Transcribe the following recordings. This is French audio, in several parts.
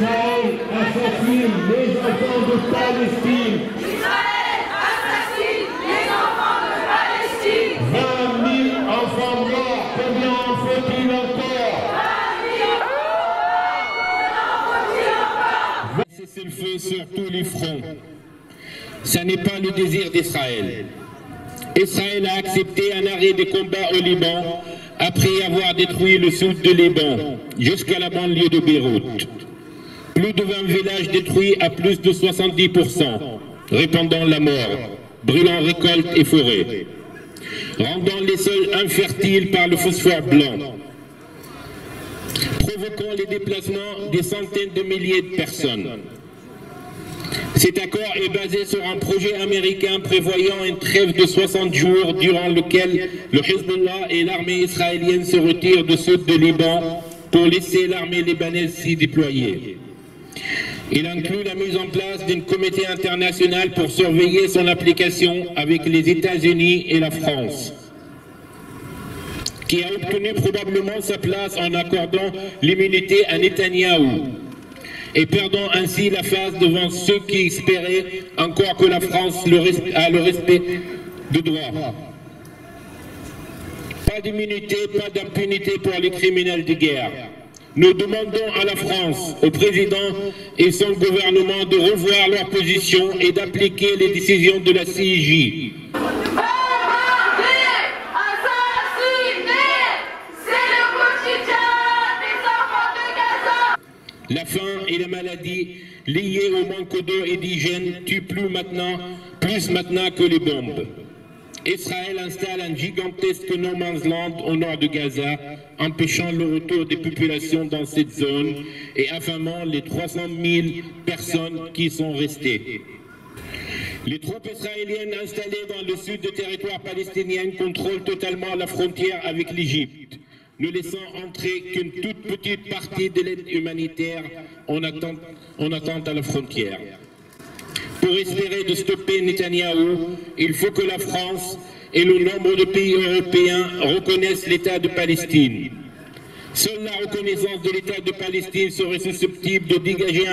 Israël assassine les enfants de Palestine. Israël assassine les enfants de Palestine. 20 000 enfants morts, combien en faut-il encore? 20 000 encore. Cessez le feu sur tous les fronts. Ça n'est pas le désir d'Israël. Israël a accepté un arrêt des combats au Liban après avoir détruit le sud de Liban jusqu'à la banlieue de Beyrouth. Plus de 20 villages détruits à plus de 70%, répandant la mort, brûlant récoltes et forêts, rendant les sols infertiles par le phosphore blanc, provoquant les déplacements des centaines de milliers de personnes. Cet accord est basé sur un projet américain prévoyant une trêve de 60 jours durant lequel le Hezbollah et l'armée israélienne se retirent du sud de Liban pour laisser l'armée libanaise s'y déployer. Il inclut la mise en place d'un comité international pour surveiller son application avec les États-Unis et la France, qui a obtenu probablement sa place en accordant l'immunité à Netanyahou et perdant ainsi la face devant ceux qui espéraient encore que la France a le respect de droit. Pas d'immunité, pas d'impunité pour les criminels de guerre. Nous demandons à la France, au président et son gouvernement de revoir leur position et d'appliquer les décisions de la CIJ. La faim et les maladies liées au manque d'eau et d'hygiène tuent plus maintenant que les bombes. Israël installe un gigantesque no man's land au nord de Gaza, empêchant le retour des populations dans cette zone et affamant les 300 000 personnes qui sont restées. Les troupes israéliennes installées dans le sud du territoire palestinien contrôlent totalement la frontière avec l'Égypte, ne laissant entrer qu'une toute petite partie de l'aide humanitaire en attente à la frontière. Pour espérer de stopper Netanyahou, il faut que la France et le nombre de pays européens reconnaissent l'État de Palestine. Seule la reconnaissance de l'État de Palestine serait susceptible de dégager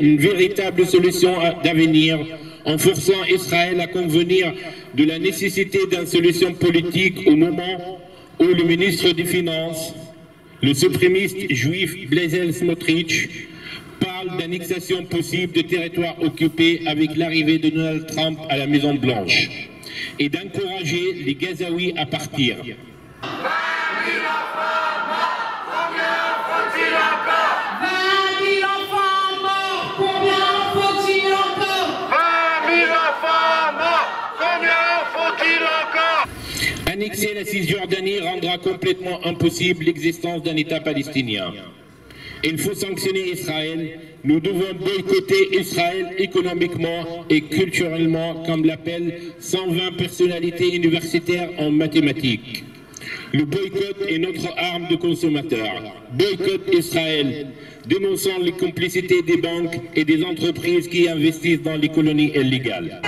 une véritable solution d'avenir en forçant Israël à convenir de la nécessité d'une solution politique au moment où le ministre des Finances, le suprémiste juif Bezalel Smotrich, parle d'annexation possible de territoires occupés avec l'arrivée de Donald Trump à la Maison-Blanche et d'encourager les Gazaouis à partir. 20 000 enfants morts, combien faut-il encore? 20 000 enfants morts, combien faut-il encore? 20 000 enfants morts, combien faut-il encore? Annexer la Cisjordanie rendra complètement impossible l'existence d'un État palestinien. Il faut sanctionner Israël. Nous devons boycotter Israël économiquement et culturellement, comme l'appellent 120 personnalités universitaires en mathématiques. Le boycott est notre arme de consommateur. Boycott Israël, dénonçant les complicités des banques et des entreprises qui investissent dans les colonies illégales.